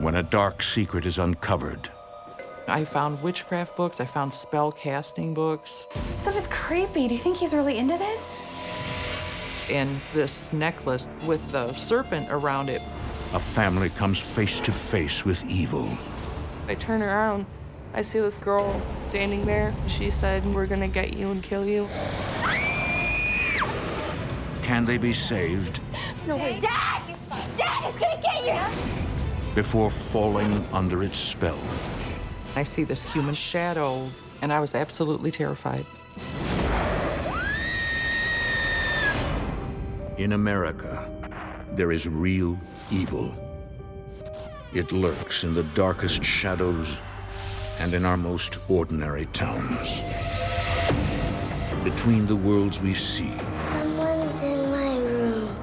when a dark secret is uncovered. I found witchcraft books, I found spellcasting books. Stuff is creepy. Do you think he's really into this? And this necklace with the serpent around it. A family comes face to face with evil. I turn around, I see this girl standing there. She said, "We're gonna get you and kill you." Can they be saved? No way. Dad! Dad, it's gonna get you! Before falling under its spell? I see this human shadow, and I was absolutely terrified. In America, there is real evil. It lurks in the darkest shadows and in our most ordinary towns. Between the worlds we see Someone's in my room.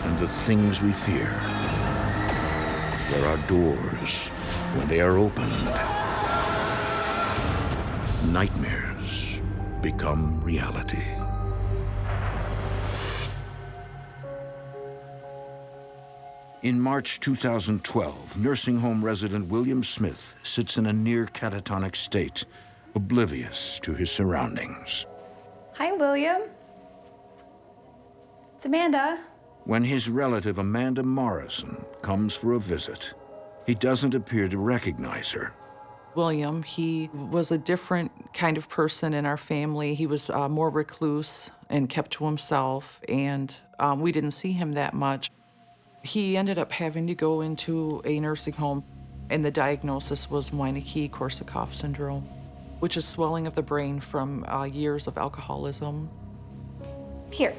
and the things we fear, there are doors. When they are opened, nightmares become reality. In March 2012, nursing home resident William Smith sits in a near catatonic state, oblivious to his surroundings. Hi, William. It's Amanda. When his relative Amanda Morrison comes for a visit, he doesn't appear to recognize her. William, he was a different kind of person in our family. He was more recluse and kept to himself, and we didn't see him that much. He ended up having to go into a nursing home, and the diagnosis was Wernicke-Korsakoff syndrome, which is swelling of the brain from years of alcoholism. Here,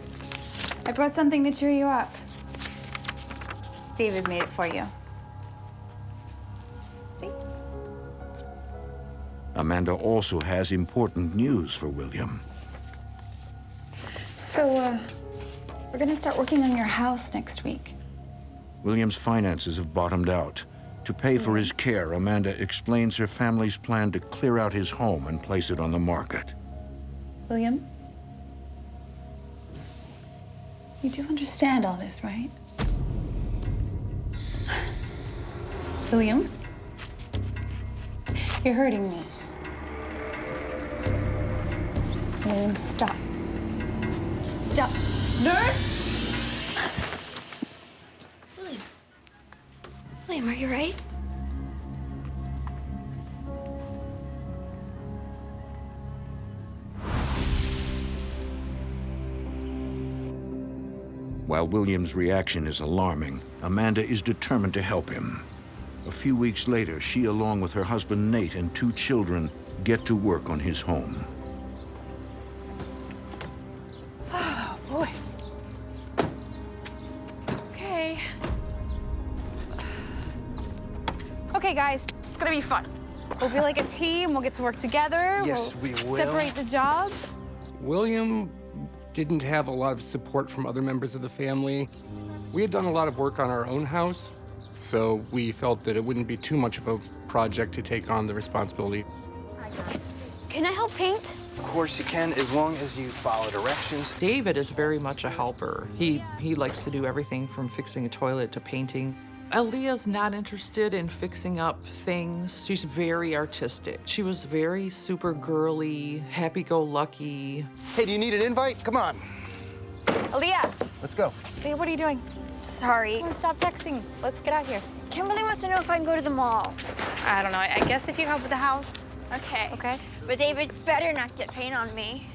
I brought something to cheer you up. David made it for you. See? Amanda also has important news for William. So, we're gonna start working on your house next week. William's finances have bottomed out. To pay for his care, Amanda explains her family's plan to clear out his home and place it on the market. William? You do understand all this, right? William? You're hurting me. William, stop. Stop. Nurse! William, are you right? While William's reaction is alarming, Amanda is determined to help him. A few weeks later, she, along with her husband Nate and 2 children, get to work on his home. Oh, boy. Okay. Okay, guys, it's gonna be fun. We'll be like a team, we'll get to work together. Yes, we will. Separate the jobs. William didn't have a lot of support from other members of the family. We had done a lot of work on our own house, so we felt that it wouldn't be too much of a project to take on the responsibility. Can I help paint? Of course you can, as long as you follow directions. David is very much a helper. He likes to do everything from fixing a toilet to painting. Alia's not interested in fixing up things. She's very artistic. She was very super girly, happy-go-lucky. Hey, do you need an invite? Come on. Aaliyah! Let's go. Aaliyah, what are you doing? Sorry. Come on, stop texting. Let's get out here. Kimberly wants to know if I can go to the mall. I don't know. I guess if you help with the house. Okay. Okay. But David better not get paint on me.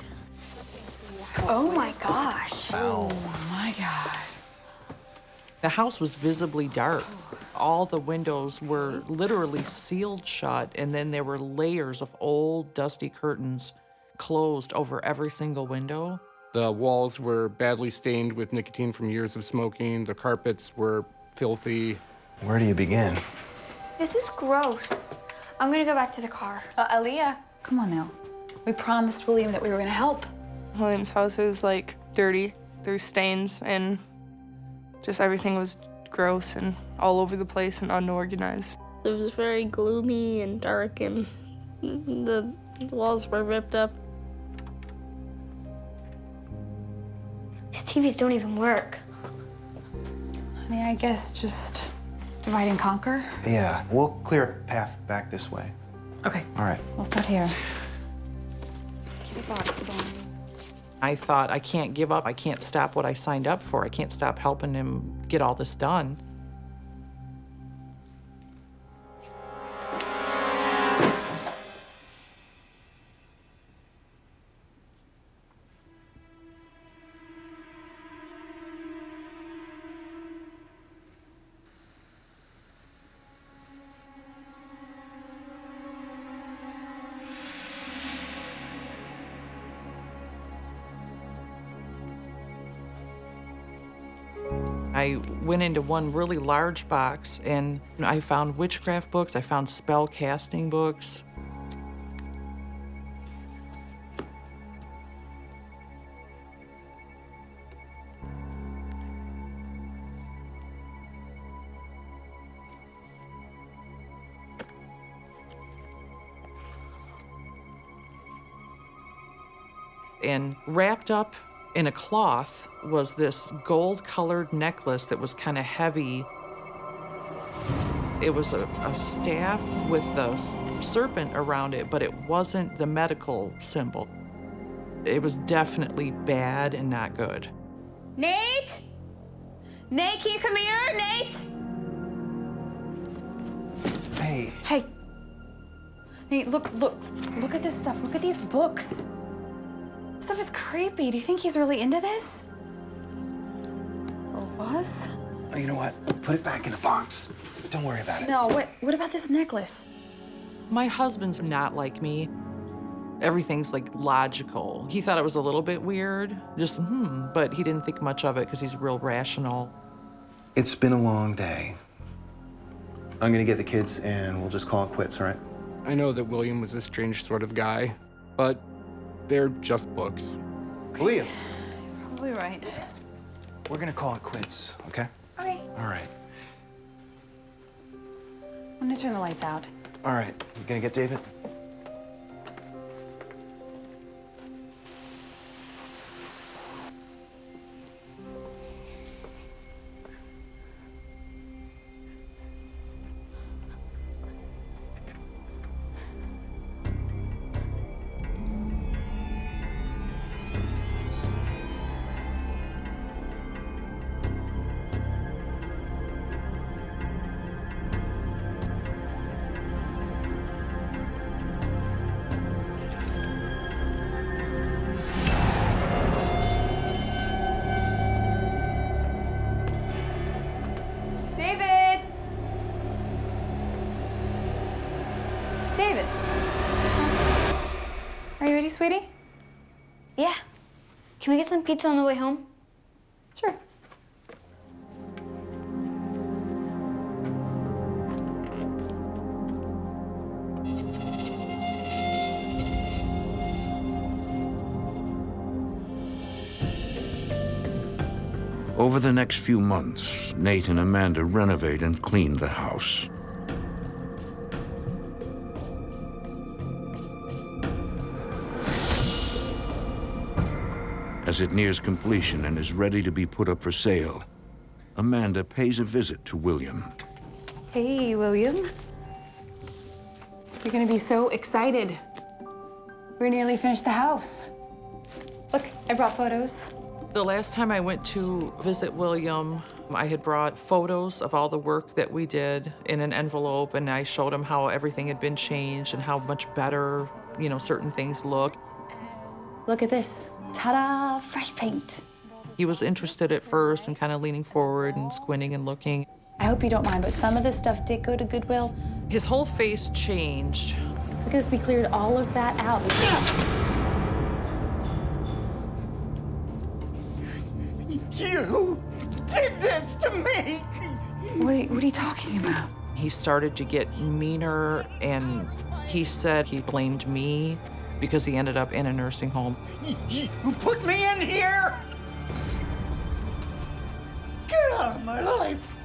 Oh, my gosh. Ow. Oh, my God. The house was visibly dark. All the windows were literally sealed shut, and then there were layers of old, dusty curtains closed over every single window. The walls were badly stained with nicotine from years of smoking. The carpets were filthy. Where do you begin? This is gross. I'm gonna go back to the car. Aaliyah, come on now. We promised William that we were gonna help. William's house is like dirty. There's stains and just everything was gross and all over the place and unorganized. It was very gloomy and dark, and the walls were ripped up. These TVs don't even work. Honey, I guess just Divide and conquer? Yeah, we'll clear a path back this way. Okay. All right. We'll start here. Keep the box going. I thought, I can't give up. I can't stop what I signed up for. I can't stop helping him get all this done. I went into one really large box and I found witchcraft books, I found spellcasting books. And wrapped up in a cloth was this gold-colored necklace that was kind of heavy. It was a staff with the serpent around it, but it wasn't the medical symbol. It was definitely bad and not good. Nate? Nate, can you come here? Nate? Hey. Hey. Nate, look at this stuff. Look at these books. This stuff is creepy. Do you think he's really into this? Or was? Oh, you know what? Put it back in the box. Don't worry about it. No, what about this necklace? My husband's not like me. Everything's like logical. He thought it was a little bit weird, just but he didn't think much of it because he's real rational. It's been a long day. I'm gonna get the kids and we'll just call it quits, all right? I know that William was a strange sort of guy, but they're just books. Alia, Probably right. we're gonna call it quits, okay? Okay. All right. I'm gonna turn the lights out. All right. You gonna get David? David! David! Are you ready, sweetie? Yeah. Can we get some pizza on the way home? Sure. Over the next few months, Nate and Amanda renovate and clean the house. As it nears completion and is ready to be put up for sale, Amanda pays a visit to William. Hey, William. You're gonna be so excited. We're nearly finished the house. Look, I brought photos. The last time I went to visit William, I had brought photos of all the work that we did in an envelope, and I showed him how everything had been changed and how much better, certain things looked. Look at this. Ta-da, fresh paint. He was interested at first and kind of leaning forward and squinting and looking. I hope you don't mind, but some of this stuff did go to Goodwill. His whole face changed. Look at this, we cleared all of that out. You did this to me! What are you talking about? He started to get meaner, and he said he blamed me because he ended up in a nursing home. You put me in here? Get out of my life!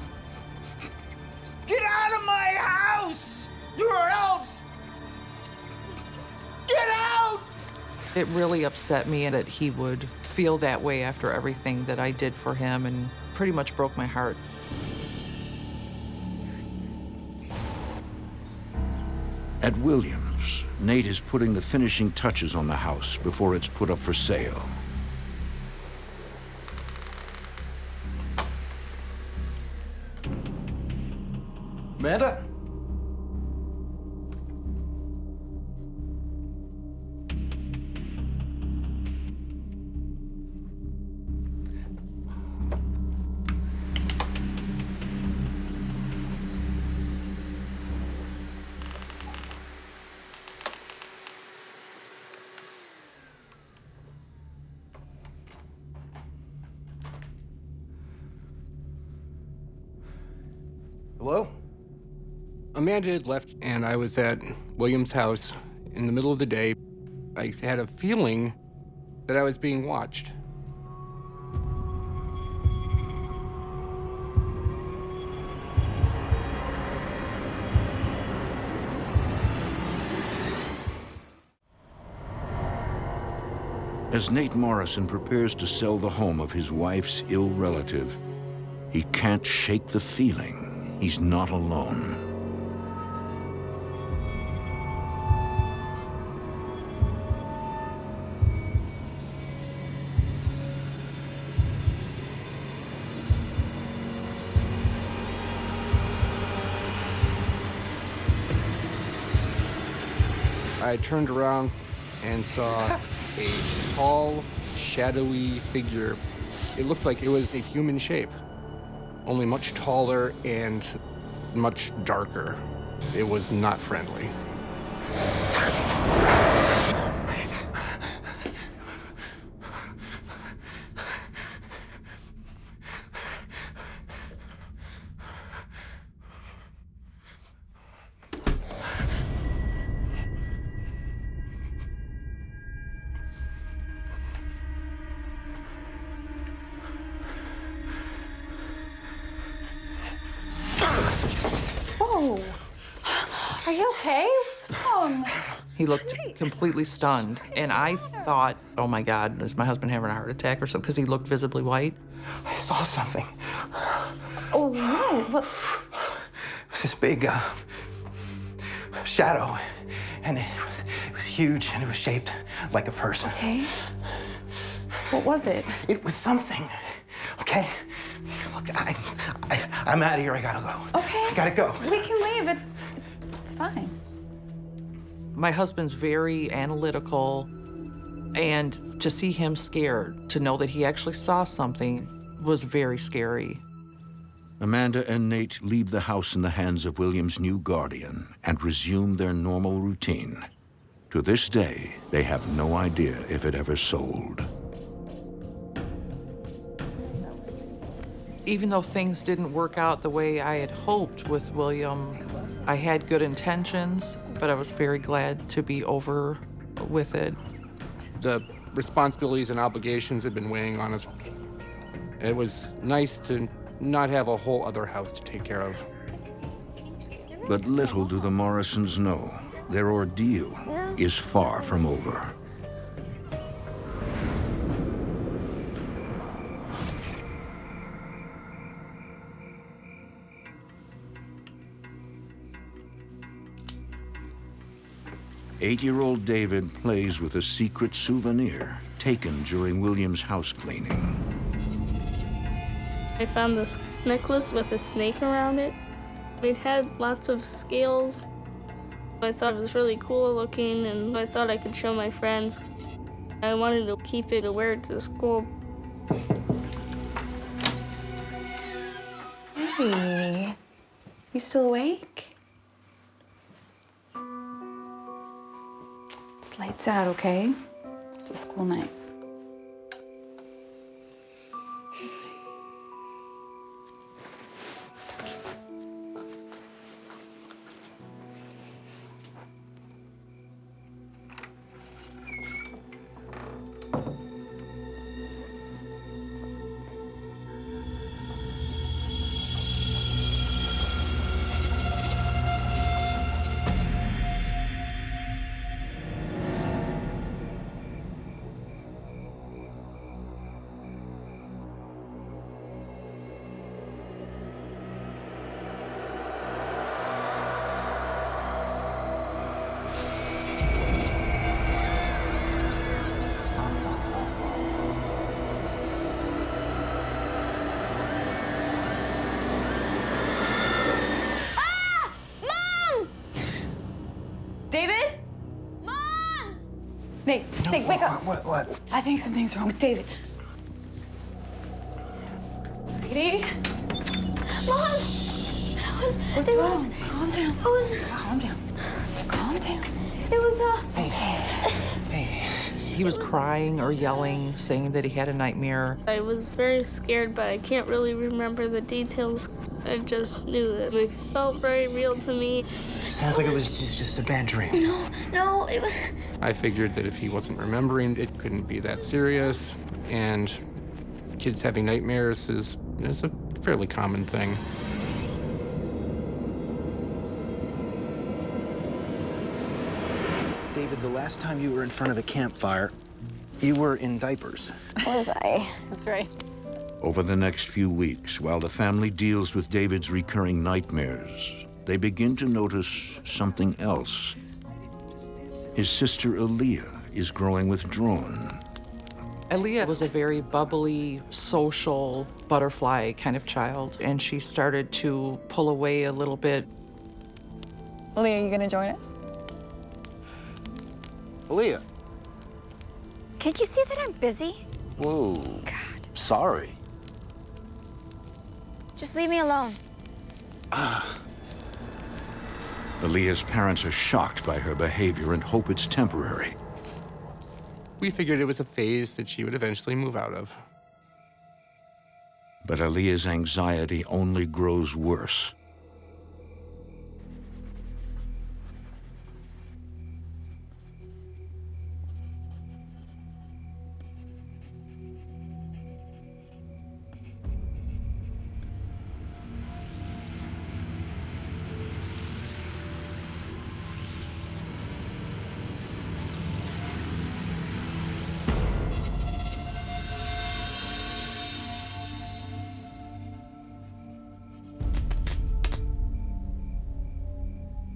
Get out of my house! Or else! Get out! It really upset me that he would feel that way after everything that I did for him, and pretty much broke my heart. At Williams, Nate is putting the finishing touches on the house before it's put up for sale. Amanda? Hello? Amanda had left, and I was at William's house in the middle of the day. I had a feeling that I was being watched. As Nate Morrison prepares to sell the home of his wife's ill relative, he can't shake the feeling he's not alone. I turned around and saw a tall, shadowy figure. It looked like it was a human shape, only much taller and much darker. It was not friendly. Whoa. Are you okay? What's wrong? He looked completely stunned, and I thought, oh my God, is my husband having a heart attack or something? Because he looked visibly white. I saw something. Oh, no. What? It was this big shadow, and it was huge, and it was shaped like a person. Okay. What was it? It was something. Okay. Look, I'm out of here. I gotta go. Okay. I gotta go. We can leave. It's fine. My husband's very analytical, and to see him scared, to know that he actually saw something, was very scary. Amanda and Nate leave the house in the hands of William's new guardian and resume their normal routine. To this day, they have no idea if it ever sold. Even though things didn't work out the way I had hoped with William, I had good intentions, but I was very glad to be over with it. The responsibilities and obligations had been weighing on us. It was nice to not have a whole other house to take care of. But little do the Morrisons know, their ordeal is far from over. Eight-year-old David plays with a secret souvenir taken during William's house cleaning. I found this necklace with a snake around it. It had lots of scales. I thought it was really cool looking, and I thought I could show my friends. I wanted to keep it to wear it to school. Hey, you still awake? It's lights out, okay? It's a school night. something. Wake up. What? I think something's wrong with David. Sweetie? Mom! What's wrong? Calm down. It was... Calm down. Calm down. It was, He was crying or yelling, saying that he had a nightmare. I was very scared, but I can't really remember the details. I just knew that it felt very real to me. Sounds like it was just a bad dream. No, it was... I figured that if he wasn't remembering, it couldn't be that serious. And kids having nightmares is a fairly common thing. David, the last time you were in front of a campfire, you were in diapers. Was I? That's right. Over the next few weeks, while the family deals with David's recurring nightmares, they begin to notice something else. His sister Alia is growing withdrawn. Alia was a very bubbly, social, butterfly kind of child, and she started to pull away a little bit. Alia, you gonna join us? Alia. Can't you see that I'm busy? Whoa. God. Sorry. Just leave me alone. Alia's parents are shocked by her behavior and hope it's temporary. We figured it was a phase that she would eventually move out of. But Alia's anxiety only grows worse.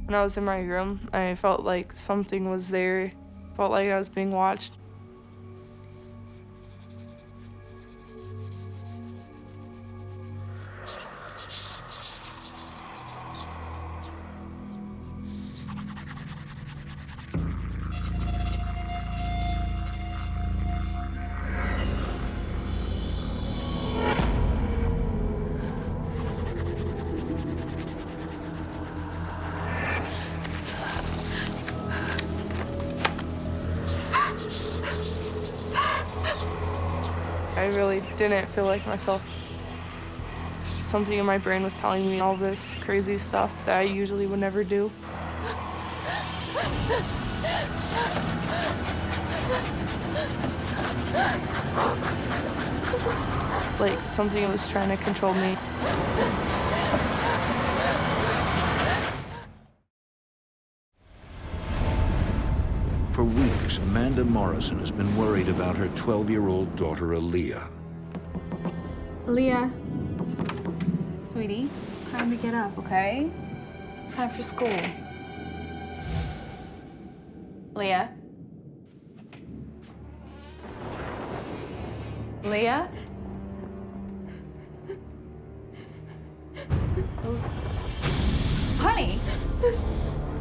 When I was in my room, I felt like something was there. Felt like I was being watched. I really didn't feel like myself. Something in my brain was telling me all this crazy stuff that I usually would never do. Like something was trying to control me. For weeks, Amanda Morrison has been worried about her 12-year-old daughter, Alia. Alia. Sweetie, it's time to get up, okay? It's time for school. Leah? Leah? Honey?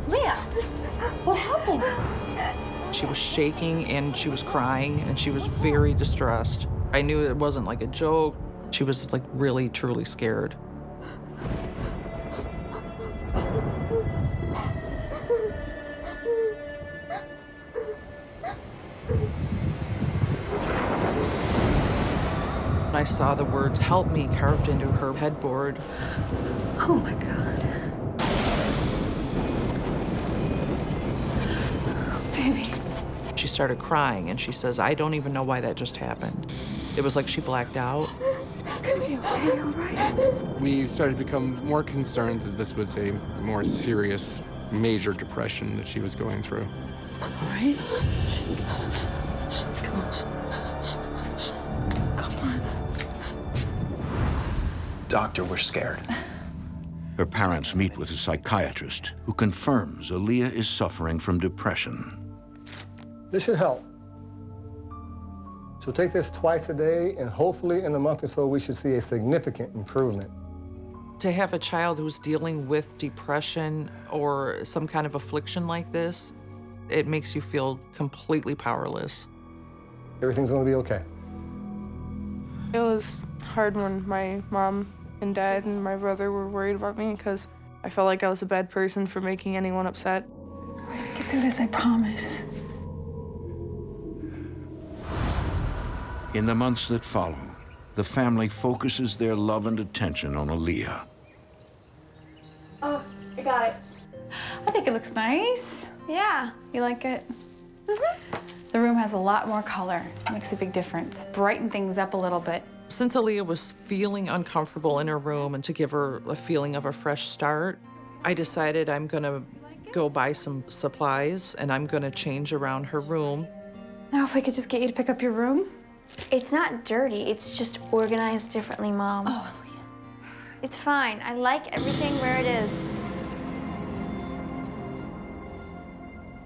Leah? What happened? She was shaking and she was crying and she was very distressed. I knew it wasn't like a joke. She was like really, truly scared. I saw the words "help me" carved into her headboard. Oh my God. Baby. She started crying and she says, "I don't even know why that just happened." It was like she blacked out. It's gonna be okay, all right? We started to become more concerned that this was a more serious, major depression that she was going through. All right? Come on. Come on. Doctor, we're scared. Her parents meet with a psychiatrist who confirms Alia is suffering from depression. This should help. So take this twice a day, and hopefully in a month or so, we should see a significant improvement. To have a child who's dealing with depression or some kind of affliction like this, It makes you feel completely powerless. Everything's gonna be okay. It was hard when my mom and dad and my brother were worried about me because I felt like I was a bad person for making anyone upset. We're gonna get through this, I promise. In the months that follow, the family focuses their love and attention on Alia. Oh, I got it. I think it looks nice. Yeah. You like it? The room has a lot more color. Makes a big difference. Brighten things up a little bit. Since Alia was feeling uncomfortable in her room and to give her a feeling of a fresh start, I decided I'm gonna go buy some supplies and I'm gonna change around her room. Now, if I could just get you to pick up your room. It's not dirty. It's just organized differently, Mom. Oh, It's fine. I like everything where it is.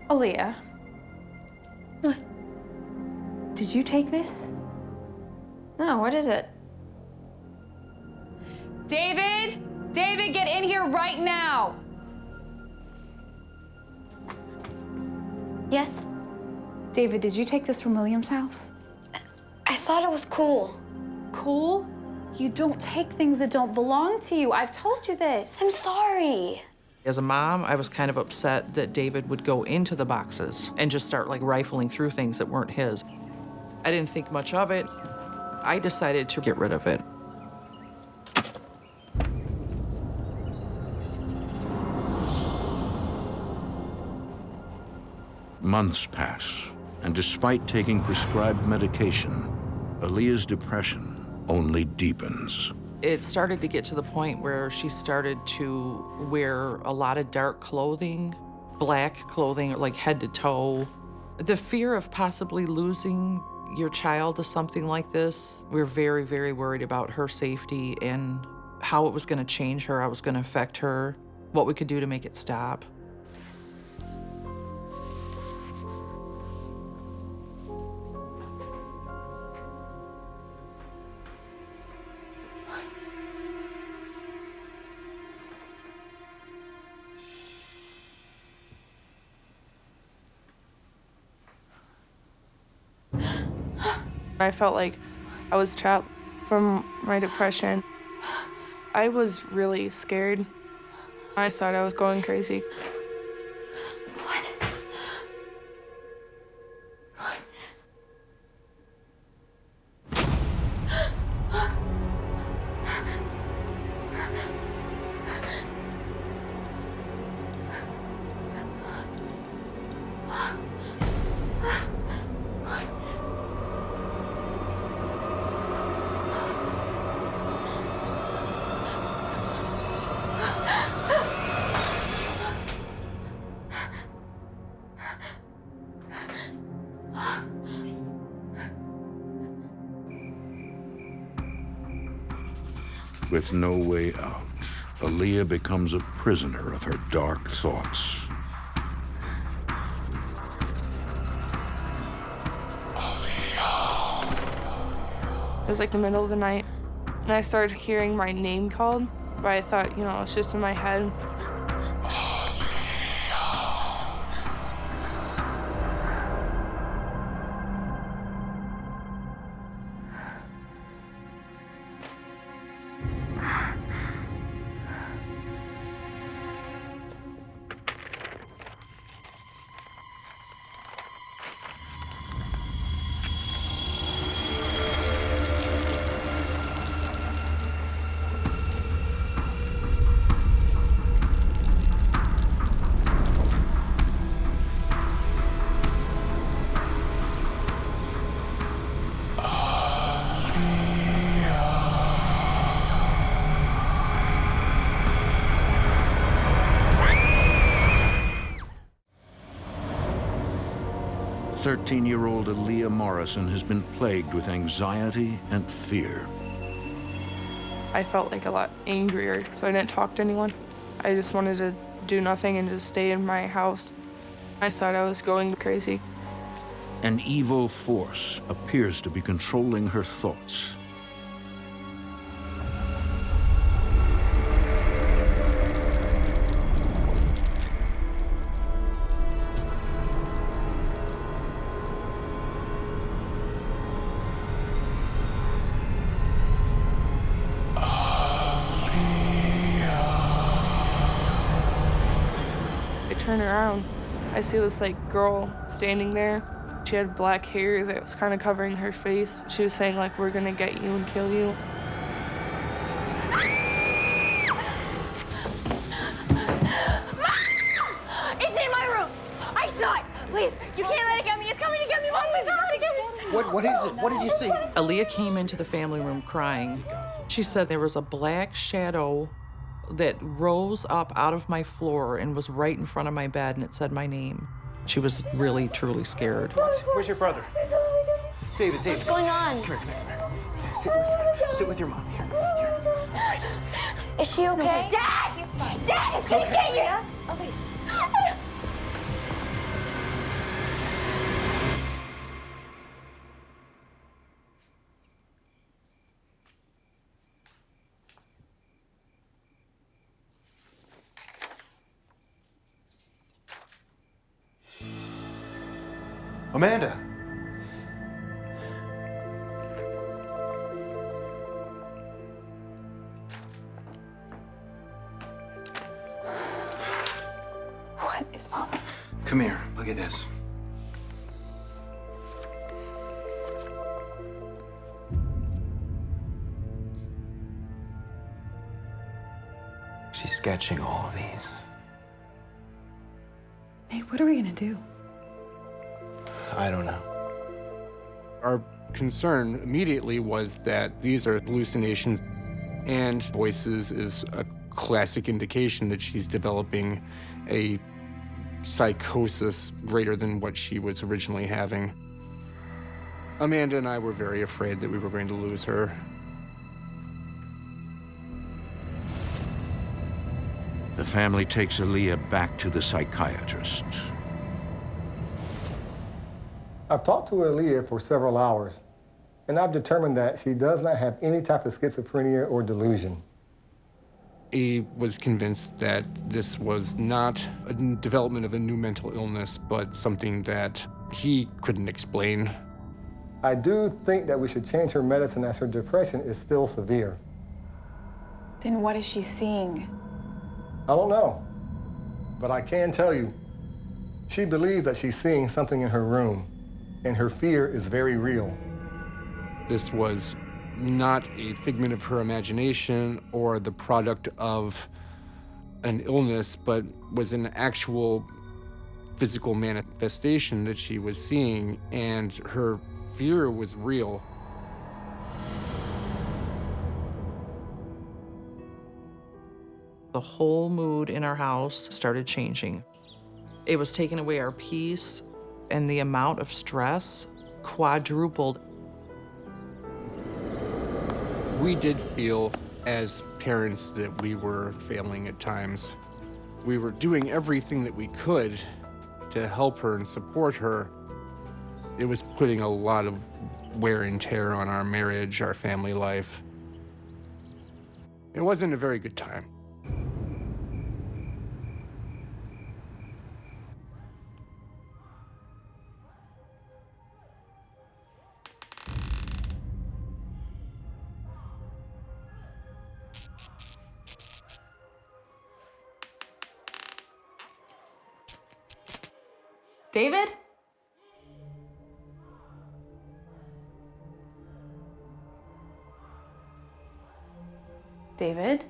Alia. What? Did you take this? No, what is it? David! David, get in here right now! Yes? David, did you take this from William's house? I thought it was cool. Cool? You don't take things that don't belong to you. I've told you this. I'm sorry. As a mom, I was kind of upset that David would go into the boxes and just start like rifling through things that weren't his. I didn't think much of it. I decided to get rid of it. Months pass, and despite taking prescribed medication, Alia's depression only deepens. It started to get to the point where she started to wear a lot of dark clothing, black clothing, like head to toe. The fear of possibly losing your child to something like this, we were very, very worried about her safety and how it was going to change her, how it was going to affect her, what we could do to make it stop. I felt like I was trapped from my depression. I was really scared. I thought I was going crazy. What? With no way out, Alia becomes a prisoner of her dark thoughts. It was like the middle of the night, and I started hearing my name called, but I thought, you know, it's just in my head. Thirteen-year-old Alia Morrison has been plagued with anxiety and fear. I felt like a lot angrier, so I didn't talk to anyone. I just wanted to do nothing and just stay in my house. I thought I was going crazy. An evil force appears to be controlling her thoughts. turn around. I see this like girl standing there. She had black hair that was kind of covering her face. She was saying like, "We're gonna get you and kill you." It's in my room. I saw it. Please, you can't let it get me. It's coming to get me. Mom, please don't let it get me. What is it? What did you see? Alia came into the family room crying. She said there was a black shadow that rose up out of my floor and was right in front of my bed, and it said my name. She was really, truly scared. Where's your brother? David. What's going on? Come here. Sit with your mom. Here. Is she okay? Dad! He's fine. Dad, it's gonna get you! Okay. Amanda. What is all this? Come here. Look at this. She's sketching all of these. Nate, what are we gonna do? I don't know. Our concern immediately was that these are hallucinations, and voices is a classic indication that she's developing a psychosis greater than what she was originally having. Amanda and I were very afraid that we were going to lose her. The family takes Alia back to the psychiatrist. I've talked to Alia for several hours, and I've determined that she does not have any type of schizophrenia or delusion. He was convinced that this was not a development of a new mental illness, but something that he couldn't explain. I do think that we should change her medicine as her depression is still severe. Then what is she seeing? I don't know, but I can tell you, she believes that she's seeing something in her room, and her fear is very real. This was not a figment of her imagination or the product of an illness, but was an actual physical manifestation that she was seeing, and her fear was real. The whole mood in our house started changing. It was taking away our peace, and the amount of stress quadrupled. We did feel as parents that we were failing at times. We were doing everything that we could to help her and support her. It was putting a lot of wear and tear on our marriage, our family life. It wasn't a very good time. David? David?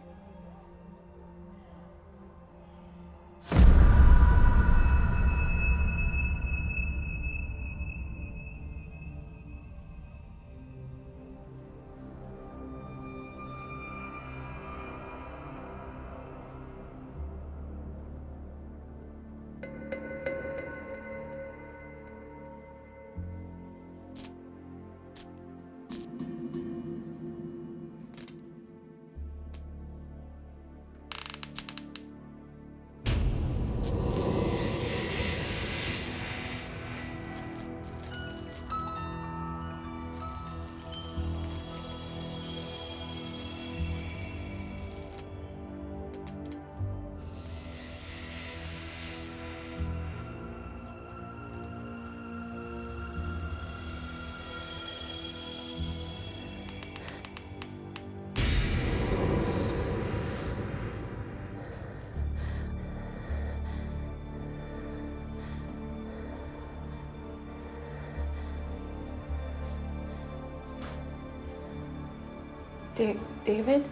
David?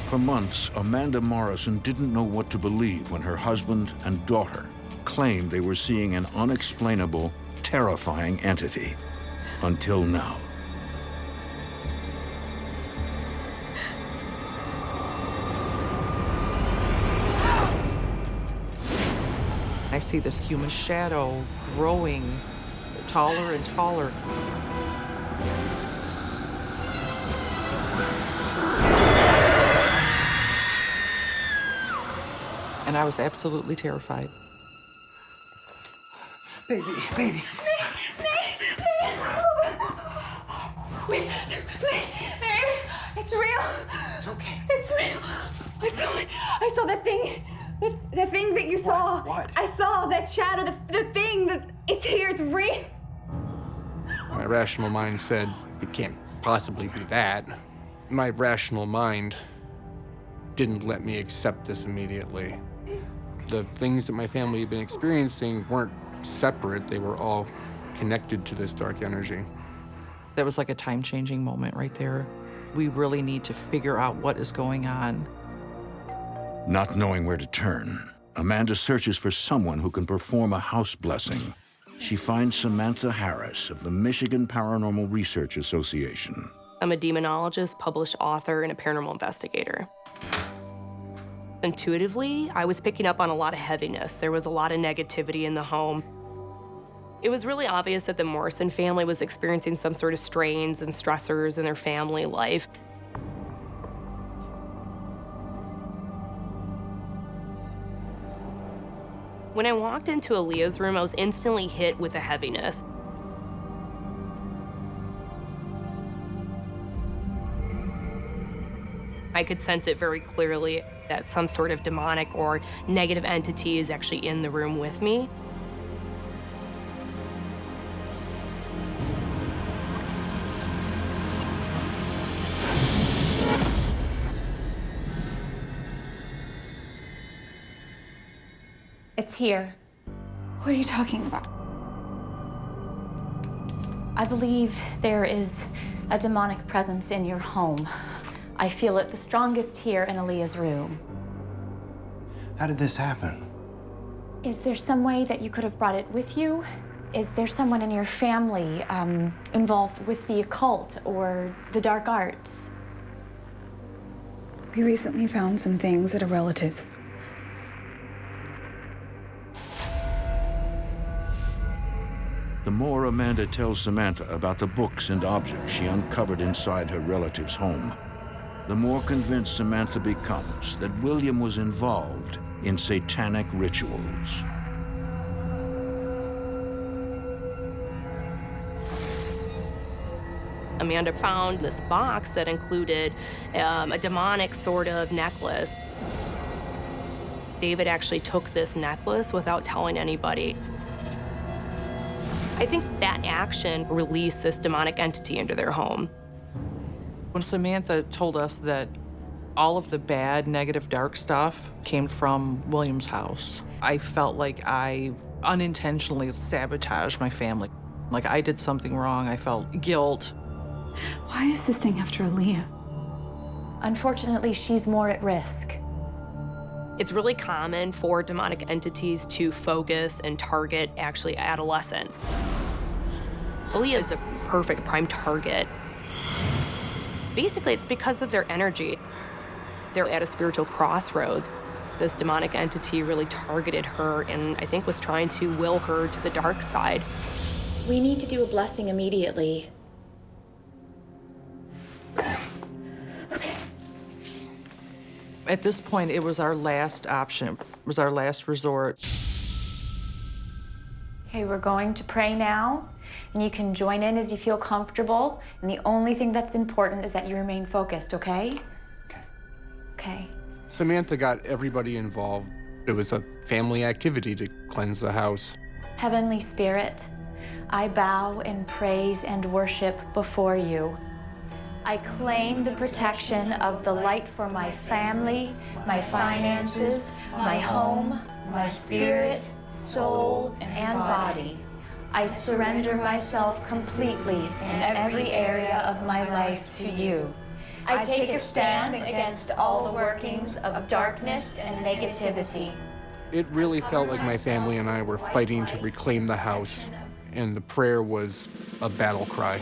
For months, Amanda Morrison didn't know what to believe when her husband and daughter claimed they were seeing an unexplainable, terrifying entity. Until now. I see this human shadow growing taller and taller. And I was absolutely terrified. Baby. Wait, it's real. It's okay. It's real. I saw it. I saw that thing. The thing that you saw. What? I saw that shadow. The thing. It's here. It's real. My rational mind said, it can't possibly be that. My rational mind didn't let me accept this immediately. The things that my family had been experiencing weren't separate. They were all connected to this dark energy. That was like a time-changing moment right there. We really need to figure out what is going on. Not knowing where to turn, Amanda searches for someone who can perform a house blessing. She finds Samantha Harris of the Michigan Paranormal Research Association. I'm a demonologist, published author, and a paranormal investigator. Intuitively, I was picking up on a lot of heaviness. There was a lot of negativity in the home. It was really obvious that the Morrison family was experiencing some sort of strains and stressors in their family life. When I walked into Alia's room, I was instantly hit with a heaviness. I could sense it very clearly that some sort of demonic or negative entity is actually in the room with me. It's here. What are you talking about? I believe there is a demonic presence in your home. I feel it the strongest here in Alia's room. How did this happen? Is there some way that you could have brought it with you? Is there someone in your family involved with the occult or the dark arts? We recently found some things at a relative's. The more Amanda tells Samantha about the books and objects she uncovered inside her relative's home, the more convinced Samantha becomes that William was involved in satanic rituals. Amanda found this box that included a demonic sort of necklace. David actually took this necklace without telling anybody. I think that action released this demonic entity into their home. When Samantha told us that all of the bad, negative, dark stuff came from William's house, I felt like I unintentionally sabotaged my family. Like I did something wrong. I felt guilt. Why is this thing after Alia? Unfortunately, she's more at risk. It's really common for demonic entities to focus and target actually adolescents. Alia is a perfect prime target. Basically, it's because of their energy. They're at a spiritual crossroads. This demonic entity really targeted her and I think was trying to will her to the dark side. We need to do a blessing immediately. At this point, it was our last option. It was our last resort. Okay, we're going to pray now, and you can join in as you feel comfortable. And the only thing that's important is that you remain focused, okay? Okay. Okay. Samantha got everybody involved. It was a family activity to cleanse the house. Heavenly Spirit, I bow in praise and worship before you. I claim the protection of the light for my family, my finances, my home, my spirit, soul, and body. I surrender myself completely in every area of my life to you. I take a stand against all the workings of darkness and negativity. It really felt like my family and I were fighting to reclaim the house, and the prayer was a battle cry.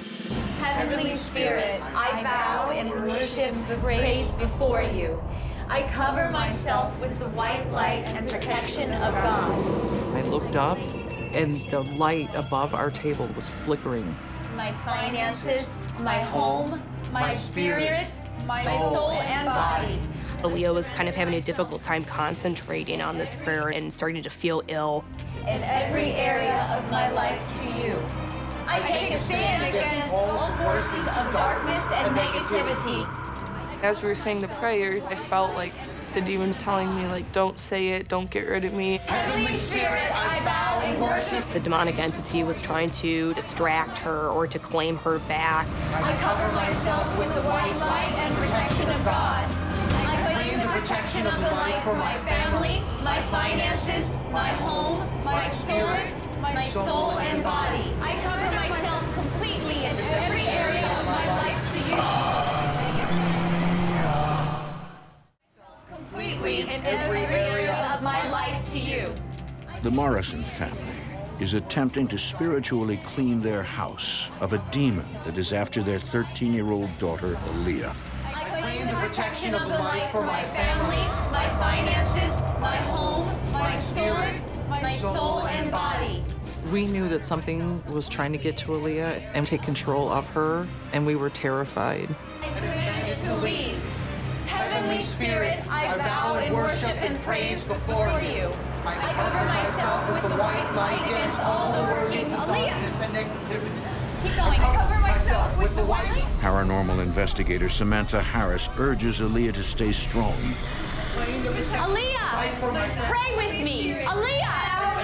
Heavenly Spirit, I bow in worship and praise before you. I cover myself with the white light and protection of God. I looked up, and the light above our table was flickering. My finances, my home, my spirit, my soul and body. Alia was kind of having a difficult time concentrating on this prayer and starting to feel ill. In every area of my life to you. I take a stand against all forces of darkness and negativity. As we were saying the prayer, I felt like the demons telling me, like, don't say it, don't get rid of me. Heavenly Spirit, I bow in worship. The demonic entity was trying to distract her or to claim her back. I cover myself with the white light and protection of God. I claim the protection of the light for my family, my finances, my home, my spirit, my soul and body. I cover myself completely in every area of my life to you. Completely in every area of my life to you. The Morrison family is attempting to spiritually clean their house of a demon that is after their 13-year-old daughter, Alia. I claim the protection of the light for my family, my finances, my home, my spirit, my soul and body. We knew that something was trying to get to Alia and take control of her, and we were terrified. I command it to leave. Heavenly Spirit, I bow in worship and praise before you. I cover myself with the white light against all the workings of darkness and negativity. Keep going. I cover myself with the white light. Paranormal investigator Samantha Harris urges Alia to stay strong. Alia! Pray with me! Alia!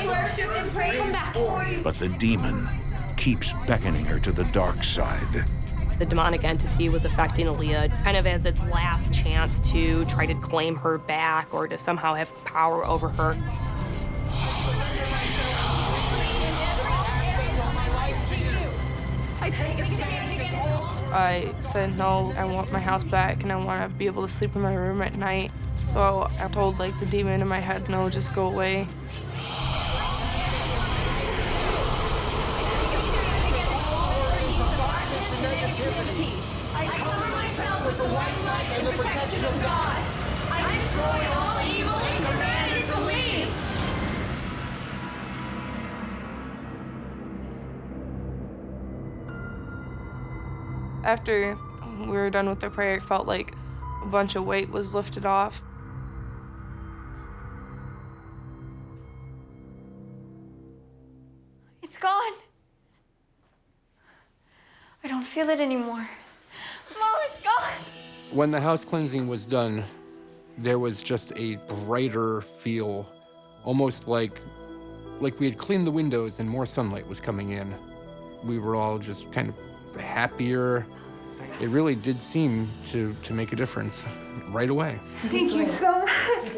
Worship and praise. Come back. But the demon keeps beckoning her to the dark side. The demonic entity was affecting Alia kind of as its last chance to try to claim her back or to somehow have power over her. I said, no, I want my house back and I want to be able to sleep in my room at night. So I told like the demon in my head, no, just go away. I cover myself with the white light and the protection of God. I destroy all evil and command it to leave. After we were done with the prayer, it felt like a bunch of weight was lifted off. It's gone. I don't feel it anymore. Mom, it's gone. When the house cleansing was done, there was just a brighter feel, almost like we had cleaned the windows and more sunlight was coming in. We were all just kind of happier. It really did seem to make a difference right away. Thank you so much.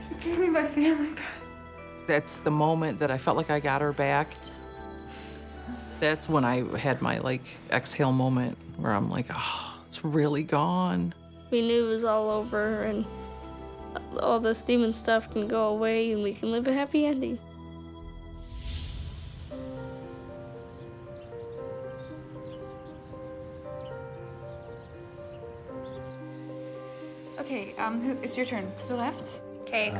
You gave me my family back. That's the moment that I felt like I got her back. That's when I had my exhale moment where I'm like, oh, it's really gone. We knew it was all over and all this demon stuff can go away and we can live a happy ending. Okay, it's your turn. To the left. Okay.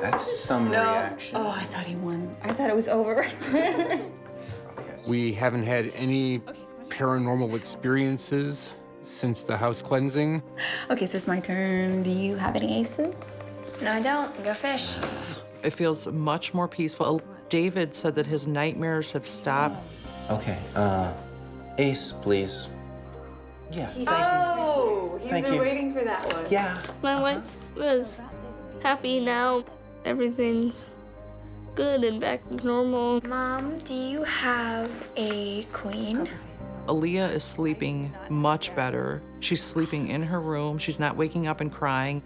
That's some reaction. Oh, I thought he won. I thought it was over right there. We haven't had any paranormal experiences, since the house cleansing. Okay, so it's my turn. Do you have any aces? No, I don't. Go fish. It feels much more peaceful. David said that his nightmares have stopped. Okay, ace, please. Yeah, thank Oh, he's Thank been you. waiting for that one. you. Yeah. My wife was happy now. Everything's good and back to normal. Mom, do you have a queen? Alia is sleeping much better. She's sleeping in her room. She's not waking up and crying.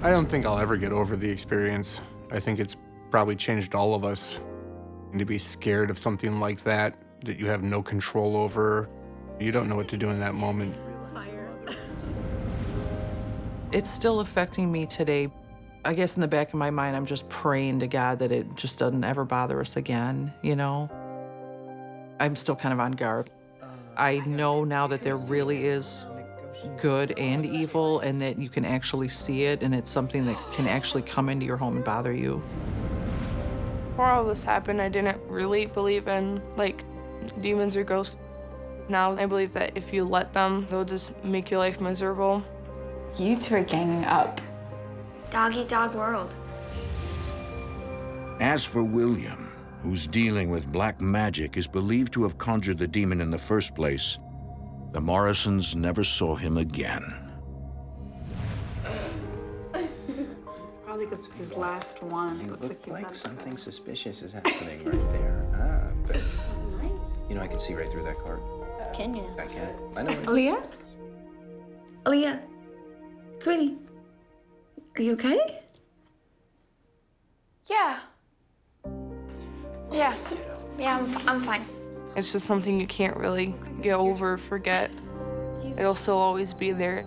I don't think I'll ever get over the experience. I think it's probably changed all of us. And to be scared of something like that you have no control over, you don't know what to do in that moment. It's still affecting me today. I guess in the back of my mind, I'm just praying to God that it just doesn't ever bother us again, you know? I'm still kind of on guard. I know now that there really is good and evil, and that you can actually see it, and it's something that can actually come into your home and bother you. Before all this happened, I didn't really believe in, like, demons or ghosts. Now I believe that if you let them, they'll just make your life miserable. You two are ganging up. Dog eat dog world. As for William, whose dealing with black magic is believed to have conjured the demon in the first place, the Morrisons never saw him again. Probably because it's his last one. It You looks look like like he's something suspicious is happening right there. But you know, I can see right through that card. Can you? I can. I know. Alia? Alia? Sweetie? Are you okay? Yeah. Yeah. Yeah, I'm fine. It's just something you can't really get over or forget. It'll still always be there.